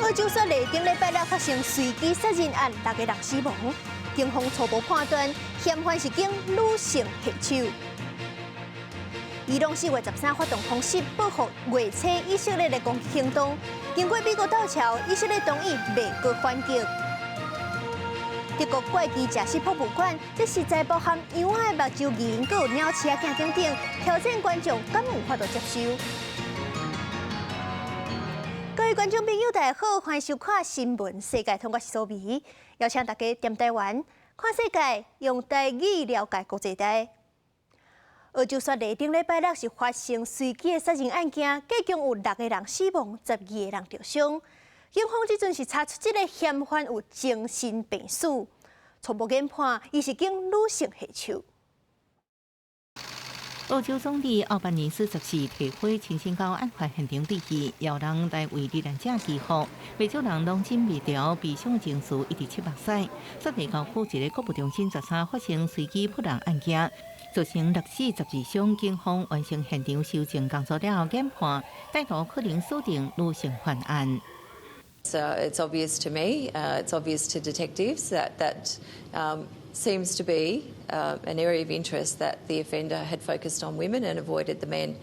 澳洲雪梨顶礼拜六发生随机杀人案，6个人死亡。警方初步判断嫌犯是经女性下手。伊朗4月13发动空袭，报复月初以色列的攻击行动。经过美国倒桥，以色列同意未过反击。德国怪奇假死博物馆，这是在包含羊仔的目睭银，佮有鸟鼠仔镜等等，挑战观众敢有法度接受。各位观众朋友，大家好，欢迎收看《新闻世界通》，我是苏眉，邀请大家踮台湾看世界，用台语了解国际大。澳洲雪梨顶礼拜六是发生随机的杀人案件，计共有6个人死亡，12个人受伤。警方即阵是查出这个嫌犯有精神病史，初步研判伊是经女性下手。澳洲总理奥班尼斯14提火亲身到案发现场对峙，邀人来为罹难者祈福。未少人拢真未调，被伤情绪一直700岁。雪梨高府一个国务中心13发生随机扑人案件，造成6死12伤。警方完成现场搜证工作了后，研判歹徒可能锁定女性犯案。It's obvious to me, it's obvious to detectives that seems to be an area of interest that the offender had focused on women and avoided the men.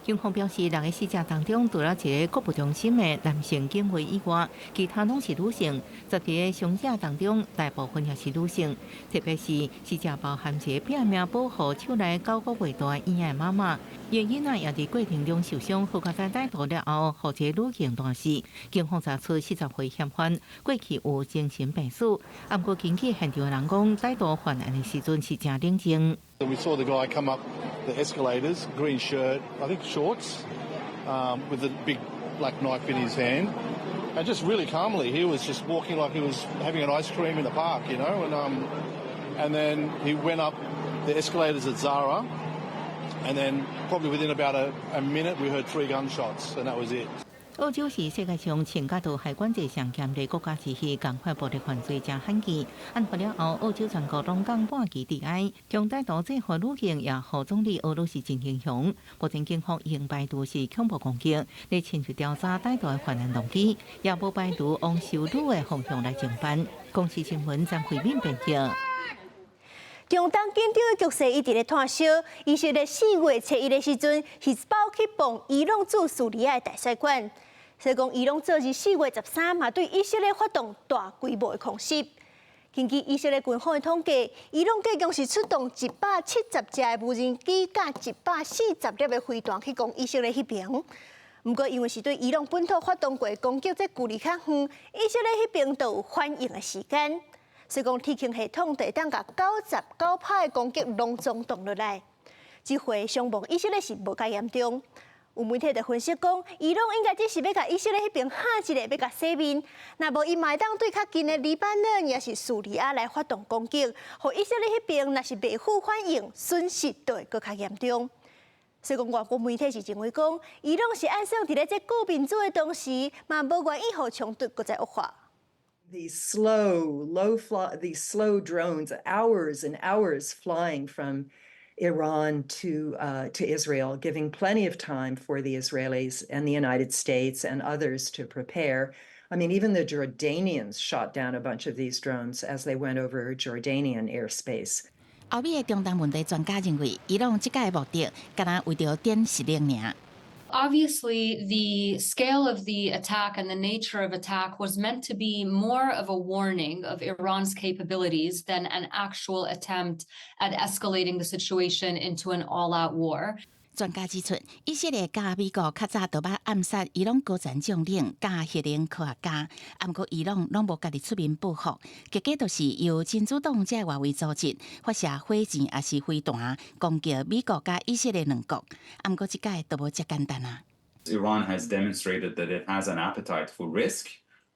警方表示，6个死者当中，除了一个国务中心的男性警卫以外，其他拢是女性。12个伤者当中，大部分也是女性。特别是死者包含一个拼命保护手内9个月大婴儿的妈妈，因囡仔也伫过程中受伤，好在歹徒了后，互一个女性断死。警方查出40岁嫌犯过去有精神病史，不过经去现场的人讲，歹徒犯案的时阵是正冷静。We saw the guy come up the escalators, green shirt, I think shorts, with a big black knife in his hand, and just really calmly, he was just walking like he was having an ice cream in the park, you know, and then he went up the escalators at Zara, and then probably within about a minute we heard 3 gunshots, and that was it. 澳洲是世界上前角度海管制上严的国家之一，共款暴力犯罪真罕见。案发了后，澳洲全国拢讲半旗致哀，将歹徒制服女性也和总理俄罗斯真英雄。目前警方已经排除是恐怖攻击，来亲自调查歹徒的犯案动机，也无排除往修女的方向来侦办。公司新闻张惠敏编辑。中东紧张的局势一直在炭烧。以色列4月初1的时阵，是爆去bomb伊朗驻叙利亚的大使馆。所以讲，伊朗昨日4月13嘛对以色列发动大规模的空袭。根据以色列军方的统计，伊朗计共是出动170架的无人机，甲140粒的飞弹去攻以色列迄边。不过，因为是对伊朗本土发动过攻击，这距离较远，以色列迄边都有反应的时间。所以讲，天气系统会当甲99拍的攻击拢总挡落来。这回伤亡以色列是无介严重。有媒体就分析讲，伊朗应该只是要甲以色列迄边喊一个，要甲洗面。若无伊嘛会当对较近的黎巴嫩也是叙利亚来发动攻击，互以色列迄边若是未付反应，损失就会更较严重。所以讲，外国媒体是认为讲，伊朗是按算伫咧这救民主的同时，嘛无愿意互冲突搁再恶化。These slow drones, hours and hours flying from Iran to Israel, giving plenty of time for the Israelis and the United States and others to prepare. I mean, even the Jordanians shot down a bunch of these drones as they went over Jordanian airspace. 欧美的中东问题专家认为，伊朗这届的目的，敢若为着点实力尔。Obviously, the scale of the attack and the nature of attack was meant to be more of a warning of Iran's capabilities than an actual attempt at escalating the situation into an all-out war. 专家指出，以色列甲美国较早都捌暗杀伊朗高层将领甲核能科学家，不过伊朗拢无家己出面报复，结果就是由真主党这外围组织发射火箭也是飞弹攻击美国甲以色列两国，不过这届都无遮简单啊。Iran has demonstrated that it has an appetite for risk,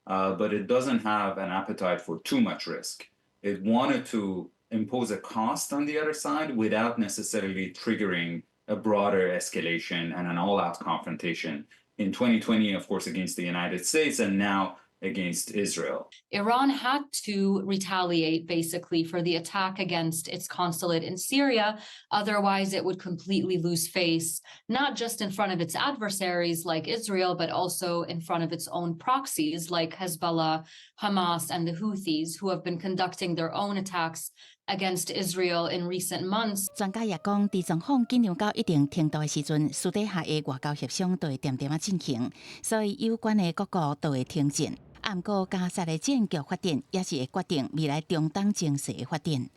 but it doesn't have an appetite for too much risk. It wanted to impose a cost on the other side without necessarily triggering a broader escalation and an all-out confrontation in 2020, of course, against the United States, and now against Israel. Iran had to retaliate basically for the attack against its consulate in Syria. Otherwise, it would completely lose face, not just in front of its adversaries like Israel, but also in front of its own proxies like Hezbollah, Hamas, and the Houthis, who have been conducting their own attacks against Israel in recent months. 专家也讲，伫状况紧张到一定程度的时阵，私底下的外交协商就会点点进行，所以有关的各国都会停战。啊，毋过加沙的战局发展也是会决定未来中东情势的发展。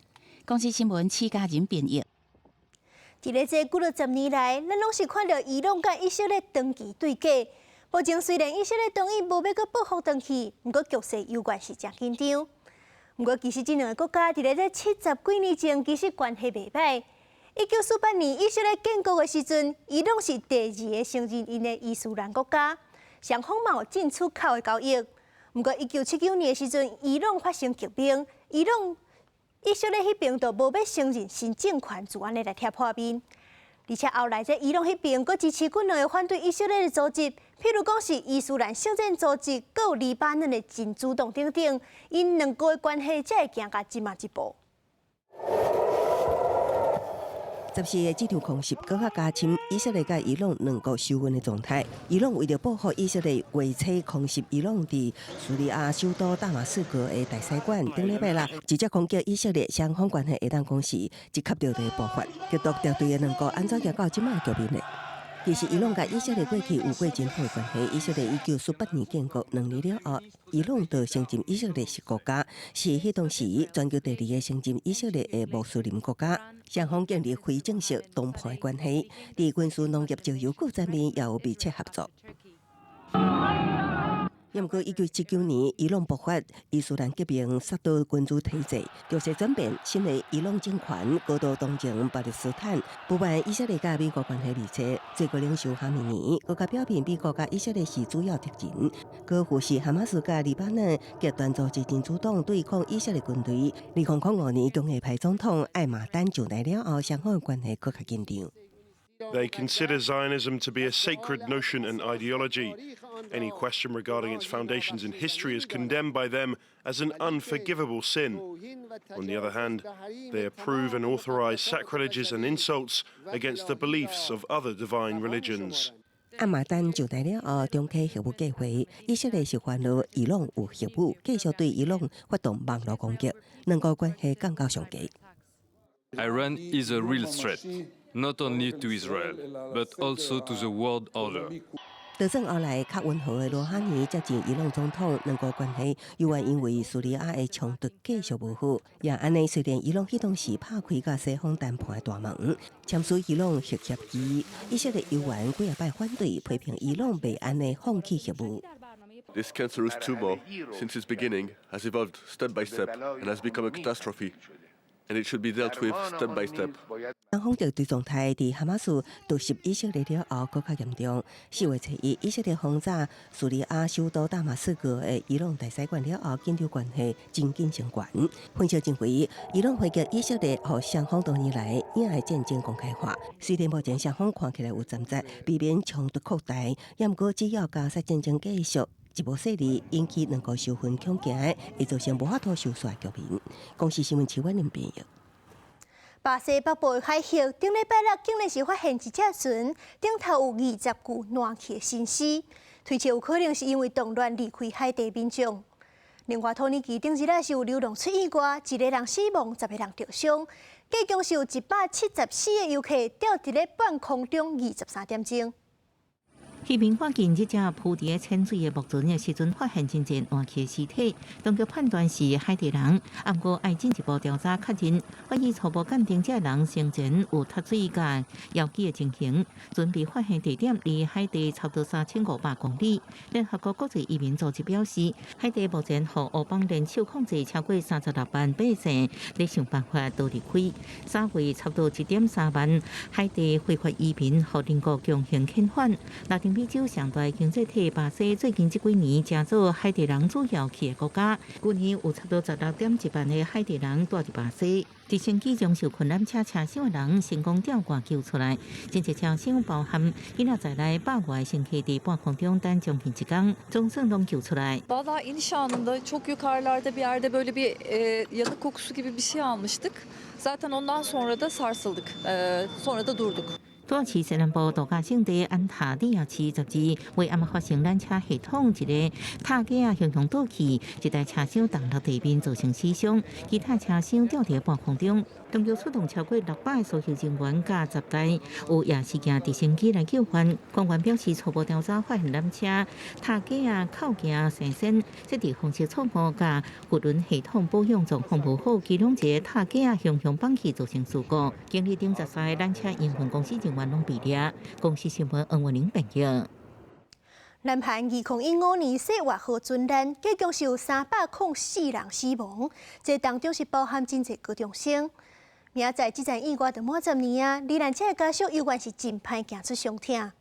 公司新闻戚家人编译。伫咧这几落10年来，咱拢是看到伊朗甲以色列长期对决。目前虽然以色列同意无要阁报复回去，毋过局势有关是真紧张。毋过其实这两个国家伫咧这70几年前其实关系袂歹。1948年以色列建国的时阵，伊朗是第2个承认因的伊斯兰国家，双方嘛有进出口的交易。毋过1979年的时阵，伊朗发生革命，以色列迄边就无要承认新政权，自安尼来贴破面。而且后来这伊朗迄边佫支持几两个反对以色列的组织，譬如讲是伊斯兰圣战组织，佫有黎巴嫩的真主党等等，因两国的关系才会行到即马一步。14个这场空袭更加加深以色列甲伊朗两国仇恨的状态。伊朗为了报复以色列月初空袭伊朗伫叙利亚首都大马士革的大使馆，顶礼拜六直接攻击以色列，双方关系会当讲是一级调的爆发，极度敌对的两国安怎行到即马局面呢？其实伊朗甲以色列过去有过真好的关系。以色列1948年建国2年了后，伊朗就承认以色列是国家，是迄当时全球第2个承认以色列的穆斯林国家。双方建立非正式谈判的关系，伫军事、农业、石油各方面也有密切合作。不过，1979年伊朗爆发伊斯兰革命，杀到君主体制，局势转变，新的伊朗政权高度同情巴勒斯坦，不满以色列甲美国关系密切。最高领袖哈梅尼更加表明美国甲以色列是主要敌人，佮护持哈马斯甲黎巴嫩极端组织真主党对抗以色列军队。2005年共和派总统艾马丹上台了后，双方的关系更加紧张。They consider Zionism to be a sacred notion and ideology. Any question regarding its foundations in history is condemned by them as an unforgivable sin. On the other hand, they approve and authorize sacrileges and insults against the beliefs of other divine religions. 阿马丹上台了后，中期核武计划，以色列是犯了伊朗有核武，继续对伊朗发动网络攻击，两国关系降到上低。Iran is a real threat, not only to Israel, but also to the world order. 得胜后来，较温和的罗哈尼接见伊朗总统，两国关系又因为叙利亚的冲突继续无好。也安尼，虽然伊朗迄当时拍开甲西方谈判的大门，签署伊朗核协议，以色列议员几摆反对，批评伊朗未安尼放弃核武。This cancerous tumor, since its beginning, has evolved step by step and has become a catastrophe. And it should be dealt with step by step. 双方敌对状态伫哈马斯突袭以色列了后更加严重。4月1日，以色列轰炸叙利亚首都大马士革的伊朗大使馆了后，紧张关系真紧升悬。分析认为，伊朗回击以色列，和双方多年来以来战争公开化。虽然目前双方看起来有站在避免冲突扩大，不过只要加沙战争继续，一无势力引起两国仇恨恐惊，会造成无法度收束的局面。公司新闻徐婉玲编译。巴西北部的海峡，顶礼拜六竟然是发现一只船，顶头有20具烂去的新尸，推测有可能是因为动乱离开海地民众。另外，土耳其顶日是有流浪出意外，1个人死亡，10个人受伤，计共是有174个游客吊伫咧半空中23点钟。渔民发现这只浮伫浅水的木船的时阵，发现真侪烂去的尸体，当局判断是海地人。不过，爱进一步调查确认，法医初步鉴定这人生前有脱水甲枵气的情形。船被发现地点离海地差不多3500公里。联合国国际移民组织表示，海地目前和欧邦联手控制超过36万百姓，在想办法逃离开。3月差不多1.3万海地非法移民和邻国强行遣返。拉丁美洲上大经济体巴西最近这几年正做海地人主要去的国家，去年有差不多16.1万的海地人住伫巴西。直升机将受困难车车厢的人成功吊挂救出来，真济车厢包含囡仔在内100外乘客伫半空中等将近1天，总算拢救出来。Vallahi iniş anında çok yukarılarda bir yerde böyle bir yanık kokusu gibi bir şey almıştık. Zaten ondan sonra da sarsıldık. Sonra da durduk. 土耳其西南部度假胜地安塔利亚市10日，为暗发生缆车系统一个塔架形象倒去，一台车厢挡落地面造成死伤，其他车厢吊伫半空中。中国出动超过600搜救人员加10台有夜视镜直升机来救援。官员表示，初步调查发现缆车塔架扣件生线，这地方式错误加货轮系统保养状况不好，其中一个塔架形象放弃造成事故。经历顶13个缆车营运公司人员拢被抓。公司新闻黄文玲报道。南韩2015年4月号船难，结局是有304人死亡，这当中是包含真济高中生。明仔载这站意外就满10年啊，罹难者的家属犹原是真歹行出伤痛。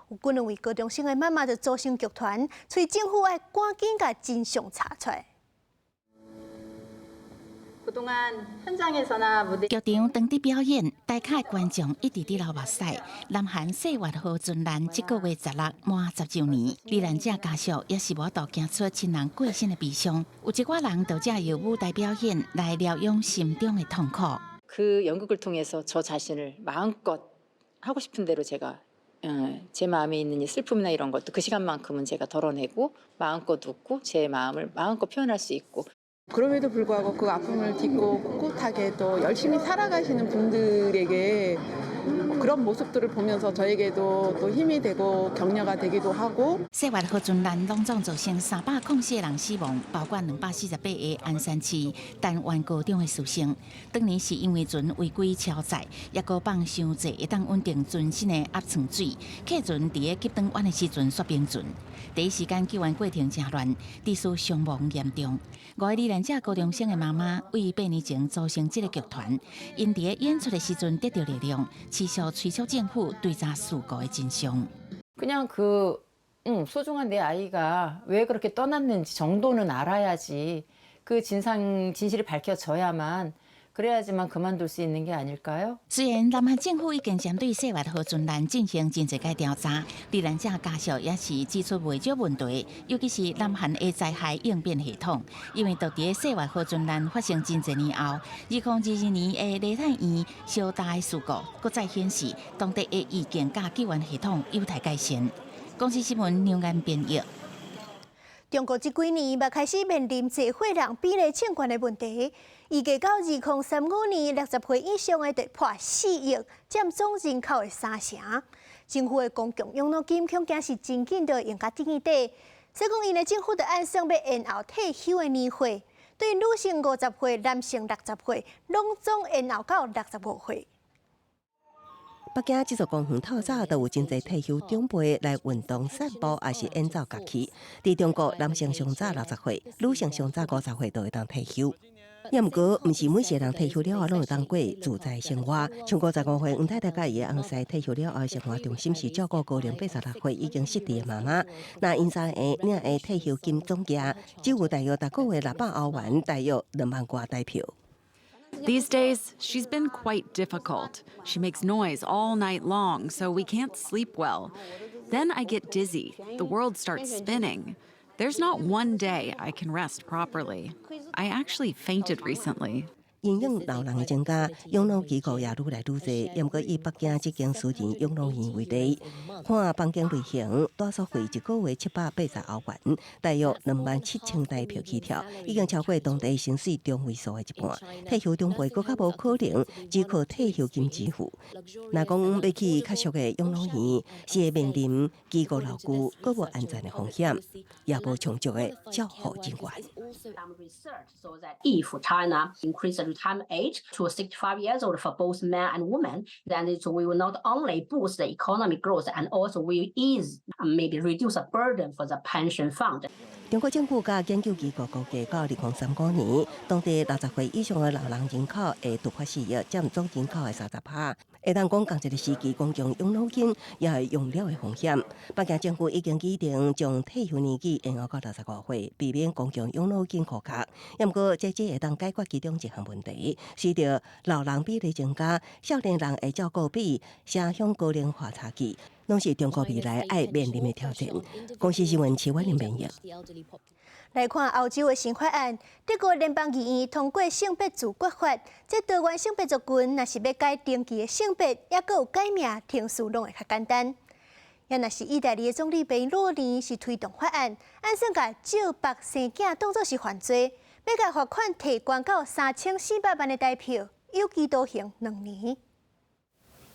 有可能为高中生的妈妈就组成剧团，催政府要赶紧把真相查出来。剧场当地表演，大卡观众一直伫流目屎。南韩4月号船难，这个月16满10周年，罹难者家属也是无度行出亲人过身的悲伤。有一寡人就借由舞台表演来疗养心中的痛苦。 그 연극을 통해서 저 자신을 마음껏 하고 싶은 대로 제가 제 마음에 있는 이 슬픔이나 이런 것도 그 시간만큼은 제가 덜어내고 마음껏 웃고 제 마음을 마음껏 표현할 수 있고 그럼에도 불구하고 그 아픔을 딛고 꿋꿋하게 또 열심히 살아가시는 분들에게 그런 모습들을 보면서 저에게도 또 힘이 되고 격려가 되기도 하고. 4月号船难隆重造成304人死亡，包括248个鞍山市单湾高中的师生。当年是因为船违规超载，也搁放伤济会当稳定船身的压舱水，客船伫个急转弯的时阵煞冰船。第一时间救援过程真乱，致使伤亡严重。5个罹难者高中生的妈妈为8年前组成这个剧团，因伫个演出的时阵得到力量，持续催促政府追查事故的真相。 그냥 그 소중한 내 아이가 왜 그렇게 떠났는지 정도는 알아야지 그 진실이 밝혀져야만 그래야지만 그만둘 수 있는 게 아닐까요? 虽然南韩政府已经针对4月号船难进行真济个调查，罹难者家属也是指出未少问题，尤其是南韩的灾害应变系统，因为到伫4月号船难发生真济年后，2022年的雷坦院烧大的事故，搁再显示当地的意见甲救援系统有待改善。公司新闻刘安编译。 中国这几年也开始面临社会人比例欠悬的问题，预计到2035年，60岁以上的得破4亿，占总人口的3成。政府的公共养老金恐惊是真紧就用到顶一底，所以讲，因为政府就按算要延后退休的年岁，对女性50岁、男性60岁，拢总延后到65岁。 北京这座公园透早都有真侪退休长辈来运动散步，也是演奏乐器。伫中国，男性上早60岁，女性上早50岁都会当退休。也毋过，毋是每个人退休了后拢会当过自在生活。像55岁黄太太甲伊的翁婿退休了后，生活重心是照顾高龄86岁已经失智的妈妈。那因3个领的退休金总额只有大约个月600欧元，大约2万多台票。 These days, she's been quite difficult. She makes noise all night long, so we can't sleep well. Then I get dizzy. The world starts spinning. There's not one day I can rest properly. I actually fainted recently. 因应老人的增加，养老机构也愈来愈多。也毋过以北京这间私人养老院为例，看房间类型，大数费1个月780欧元，大约27000台票起跳，已经超过当地城市中位数的一半。退休长辈更较无可能只靠退休金支付。若讲要去较俗的养老院，是会面临机构老旧、搁无安全的风险，也无充足的照护人员。 If China increases retirement age to 65 years old for both men and women, then it will not only boost the economic growth and also will ease, maybe reduce the burden for the pension fund. 中国政府甲研究机构估计，到2035年，当地60岁以上的老人人口会突破4亿，占总人口的30%。会当讲，同一个时期，公众养老金也会用了的风险。北京政府已经议定将退休年纪延后到65岁，避免公众养老金枯竭。不过，这只会当解决其中一项问题，随着老人比例增加，少年人的照顾比城乡高龄化差距，拢是中国未来要面临的挑战。公司新闻，齐婉玲编译。来看欧洲的新法案，德国联邦议院通过性别自决法，这多元性别族群若是要改登记的性别，也阁有改名，程序拢会较简单。也若是意大利的总理贝洛尼是推动法案，按算甲照白生囝当作是犯罪，要甲罚款提悬到3400万的台票，有期徒刑2年。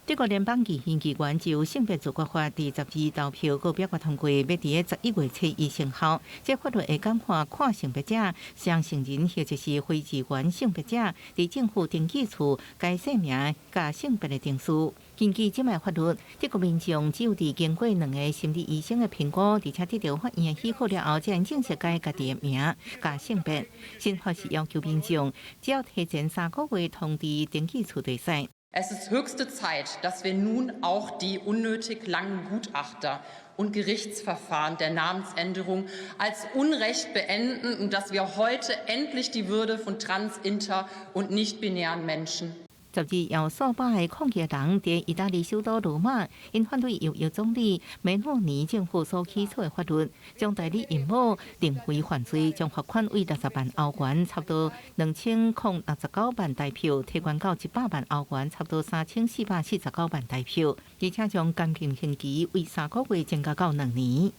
德国联邦议院议员就性别自决法第12投票，个表决通过，要伫11月7日生效。这法律会简化跨性别者、双性人或者是非自愿性别者伫政府登记处改姓名、甲性别的定数。根据这项法律，德国民众只有伫经过2个心理医生的评估，而且得到法院的许可了后，才能正式改家己的名、甲性别。新法是要求民众只要提前3个月通知登记处就使。Es ist höchste Zeit, dass wir nun auch die unnötig langen Gutachter und Gerichtsverfahren der Namensänderung als Unrecht beenden und dass wir heute endlich die Würde von trans-, inter- und nicht-binären Menschen 12由数百个抗议人伫意大利首都罗马，因反对由总理梅洛尼政府所起草的法律，将代理孕母定为犯罪，将罚款为60万欧元，差不多2069万台票，提悬到100万欧元，差不多3449万台票，而且将监禁刑期为3个月增加到2年。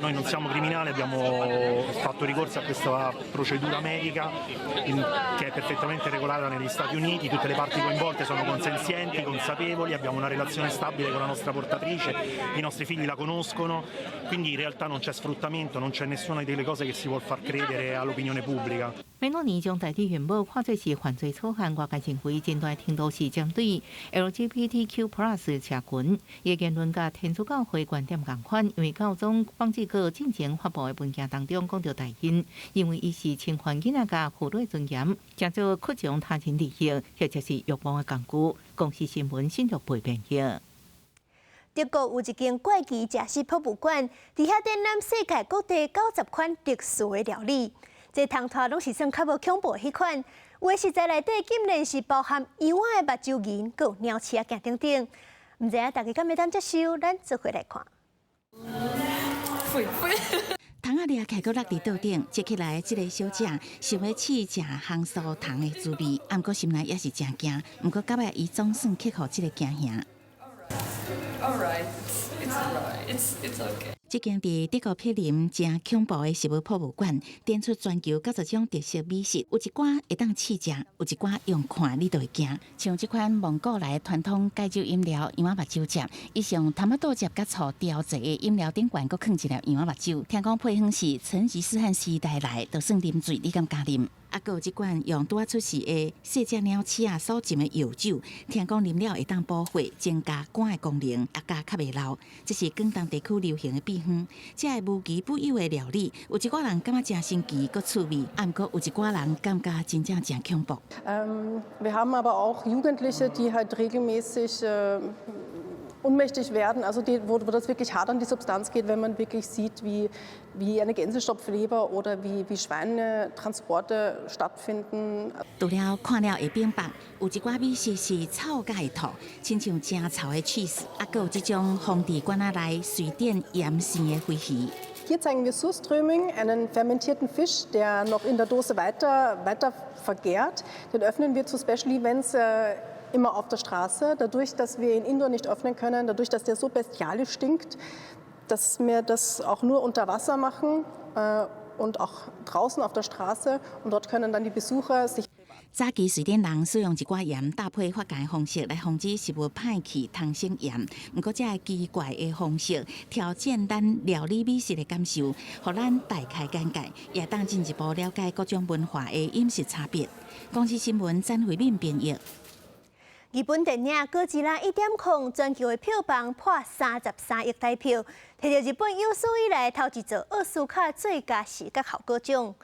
Noi non siamo criminali, abbiamo fatto ricorso a questa procedura medica che è perfettamente regolata negli Stati Uniti, tutte le parti coinvolte sono consenzienti, consapevoli, abbiamo una relazione stabile con la nostra portatrice, i nostri figli la conoscono, quindi in realtà non c'è sfruttamento, non c'è nessuna delle cose che si vuol far credere all'opinione pubblica. 梅洛尼将代理孕母看作是犯罪草案，外界认为真大程度是针对 LGBTQ+ 社群，伊言论甲天主教会观点同款，因为教宗方济各进前发布的文件当中讲到大因，因为伊是侵犯囡仔甲妇女尊严，叫做扩张他人利益，或者是欲望的工具。公司新闻新竹培编译。德国有一间怪奇食食博物馆，伫遐展览世界各地90款特殊的料理。这汤头拢是算较无恐怖的迄款，有的食材内底竟然是包含羊仔的目睭银，佮有鸟翅啊镜等等。唔知影大家敢会当接受？咱做回来看。糖仔掠起，佮落伫桌顶，接起来，这个小姐想要试食烘酥糖的滋味，毋过心内也是真惊。毋过到尾，伊总算克服这个惊吓。It's okay. 这间伫德国毗邻真恐怖的食物博物馆，展出全球90种特色美食，有一寡会当试食，有一寡用看你就会惊。像这款蒙古来传统解酒饮料羊仔目睭汁，伊用淡仔豆汁甲醋调制的饮料顶悬，佮放一粒羊仔目睭。听讲配方是成吉思汗时代来，就算啉水，你敢加啉？啊，还有一罐用拄仔出世的细只鸟鼠啊所浸的药酒，听讲啉了会当补血，增加肝的功能，啊加较袂老。这是广东地区流行的秘方。这个无奇不有的料理，有一寡人感觉真神奇，佮趣味，啊，毋过有一寡人感觉真正真恐怖。Wir haben aber auch Jugendliche, die halt regelmäßig ohnmächtig werden, also wo das wirklich hart an die Substanz geht, wenn man wirklich sieht, wie eine Gänsestopfleber oder wie Schweinetransporte stattfinden. 除了看了会明白，有一寡美食是臭甲会吐，亲像真臭的 cheese， 啊，佮有这种放伫罐仔内随便盐鲜的飞鱼。Hier zeigen wir Surströmming, einen fermentierten Fisch, der noch in der Dose weiter vergärt. Den öffnen wir zu Special Events immer auf der Straße. Dadurch, dass wir ihn indoor nicht öffnen können, dadurch, dass der so bestialisch stinkt, dass wir das auch nur unter Wasser machen und auch draußen auf der Straße. Und dort können dann die Besucher sich 早期瑞典人使用一寡盐搭配发酵方式来防止食物歹去、汤生盐。不过，这个奇怪的方式挑战咱料理美食的感受，互咱大开眼界，也当进一步了解各种文化的饮食差别。公司新闻詹慧敏编译。日本电影《哥吉拉》1.0全球的票房破33亿台票，摕到日本有史以来头一座奥斯卡最佳视觉效果奖。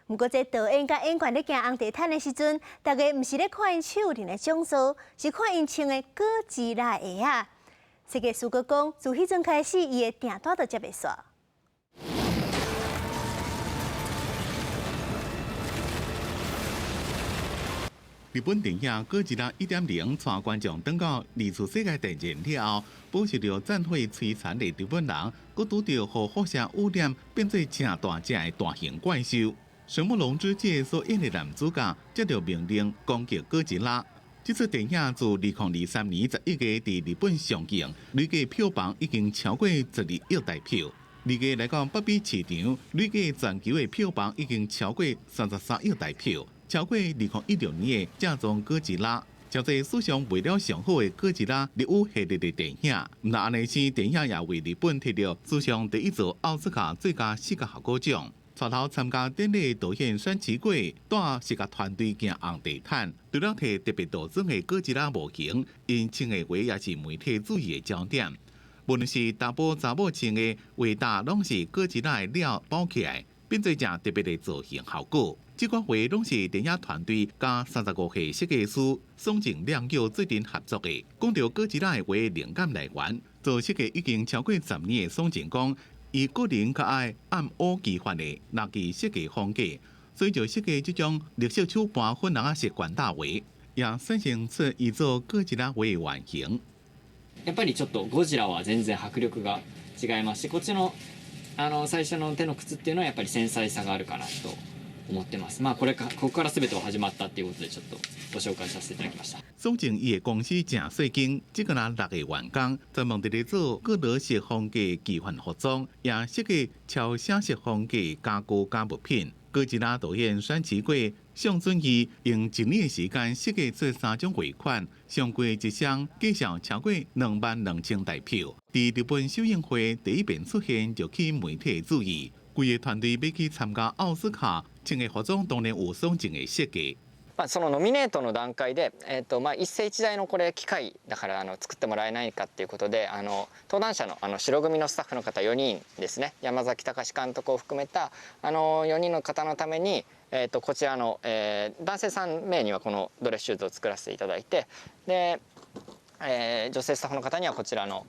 不过，这导演甲演员咧行红地毯的时阵，大家毋是咧看因手里的奖座，是看因穿的哥吉拉鞋啊。世界史阁讲，自迄阵开始，伊的订单就接袂煞。日本电影《哥吉拉》1.0带观众登到二次世界大战了后，饱受到战火摧残的日本人，佮拄到互辐射污染变做正大只的大型怪兽。神木隆之介所演的男主角接到命令攻击哥吉拉。这出电影自2023年11月伫日本上映，累计票房已经超过12亿台票。二月来到北美市场，累计全球的票房已经超过33亿台票。超过2016年的正宗哥吉拉，超济史上卖了上好的哥吉拉日语系列的电影。唔但安尼是电影也为日本摕到史上第一座奥斯卡最佳视觉效果奖。带头参加典礼的导演山崎贵带视觉团队行红地毯，除了摕特别大装的哥吉拉模型，因穿的鞋也是媒体注意的焦点。无论是大波查某穿的鞋带，拢是哥吉拉的料包起来，变做正特别的造型效果。这款鞋拢是电影团队加35岁设计师松井亮佑最近合作的。讲到哥吉拉的鞋灵感来源，做设计已经超过10年的松井讲，伊个人较爱按乌基法的乐器设计风格，所以就设計這種綠色手盤粉紅色管大鞋，也生成出伊做哥吉拉鞋的原型。やっぱりちょっとゴジラは全然迫力が違いますし、こっちの最初の手の靴っていうのはやっぱり繊細さがあるかなと思ってます。まあここから全ては始まったっていうことでちょっとご紹介させていただきました。总之，伊的公司正细经，这个6个员工专门伫咧做各类式风格奇幻服装，也设计超写实风格家具加物品。哥吉拉导演山崎贵、向准义用1年的时间设计出3种鞋款，上柜一双计销超过22000台票。伫日本首映会第一遍出现，就起媒体注意。规个团队要去参加奥斯卡，穿的服装当然有松井的設計。そのノミネートの段階で、一世一代のこれ機会だから作ってもらえないかっていうことで、登壇者の白組のスタッフの方4人ですね、山崎隆監督を含めた4人の方のために、こちらの、男性3名にはこのドレスシューズを作らせていただいて、で、女性スタッフの方にはこちらの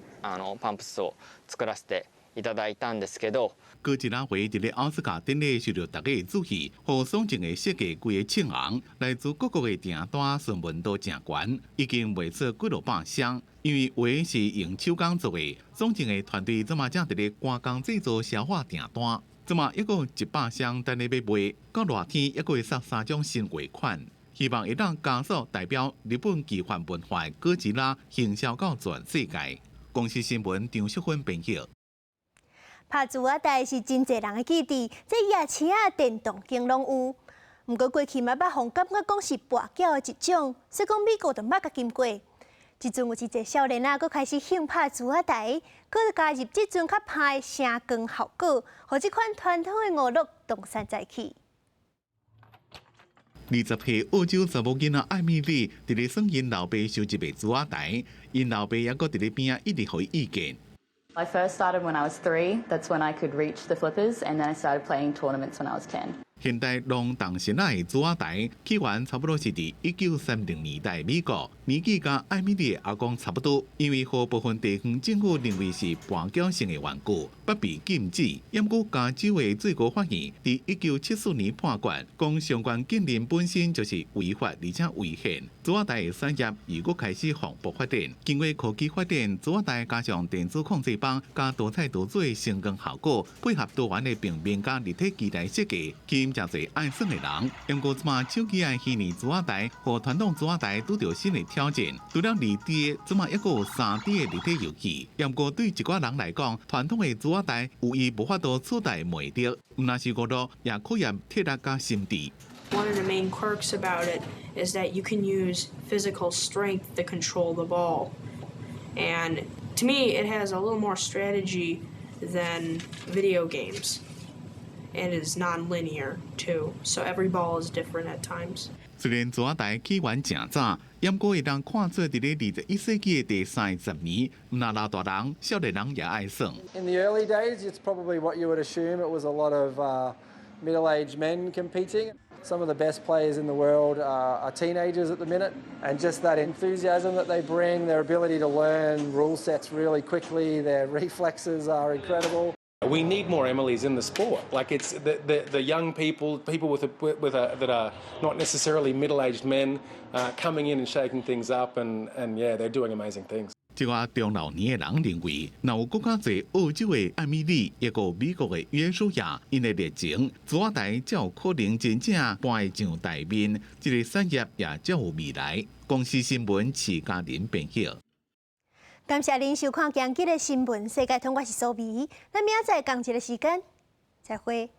パンプスを作らせていただいたんですけど。哥吉拉鞋伫咧奥斯卡典礼受到大家的注意，和松井的设计规个称红，来自各国的订单询问度正悬，已经卖出几落百箱。因为鞋是用手工做的，松井的团队这么正伫咧加工制作消化订单，这么一个100箱等咧要卖，到热天一个月送3种新鞋款，希望会当加速代表日本奇幻文化的哥吉拉行销到全世界。公司新闻张淑芬编辑。拍珠仔台是真侪人的记忆，这夜市啊、电动间拢有。不过过去嘛捌互感觉讲是跋筊的一种，所以讲美国就捌甲经过。即阵有一个少年啊，佫开始兴拍珠仔台，佫加入即阵较歹的声光效果，互即款传统的娱乐东山再起。20岁澳洲查某囡仔艾米丽伫咧算因老爸收集的珠仔台，因老爸也佫伫咧边仔一直予伊意见。I first started when I was 3. That's when I could reach the flippers, and then I started playing tournaments when I was 10. 现代龙动神仔的珠仔台起源差不多是伫1930年代美国，年纪甲艾米丽的阿公差不多，因为和部分地方政府认为是绊脚性的缘故，不被禁止。因过加州的最高法院伫1974年判决，讲相关禁令本身就是违法而且违宪。珠仔台的产业如果开始蓬勃发展，经过科技发展，珠仔台加上电子控制棒加多彩多姿的声光效果，配合多元的平面加立体机台设计，吸引真侪爱耍的人。因过即马手机的虚拟珠仔台和传统珠仔台拄到新的挑战，除了2D 的，即马还佫有3D 的立体游戏。因过对一寡人来讲，传统的珠仔台有伊无法度取代的魅力，若是娱乐也考验体力加心智。One of the main quirks about it is that you can use physical strength to control the ball. And to me, it has a little more strategy than video games. and is non-linear too. So every ball is different at times. 虽然蛇仔台起源正早，不过会当看做伫咧21世纪的第30年，毋但老大人、少年人也爱耍。 In the early days, it's probably what you would assume. It was a lot of middle-aged men competing. Some of the best players in the world are teenagers at the minute, and just that enthusiasm that they bring, their ability to learn rule sets really quickly, their reflexes are incredible. We need more Emilys in the sport. Like it's the young people that are not necessarily middle-aged men coming in and shaking things up, and yeah, they're doing amazing things. 即个中老年的人认为，若有更加侪澳洲的艾米丽，也有美国的约书亚，因的热情，蛇仔台才有可能真正搬上台面，这个产业也才有未来。公司新闻徐嘉玲编辑。感谢您收看今日的新闻世界通，我是苏眉，咱明仔载同一个时间再会。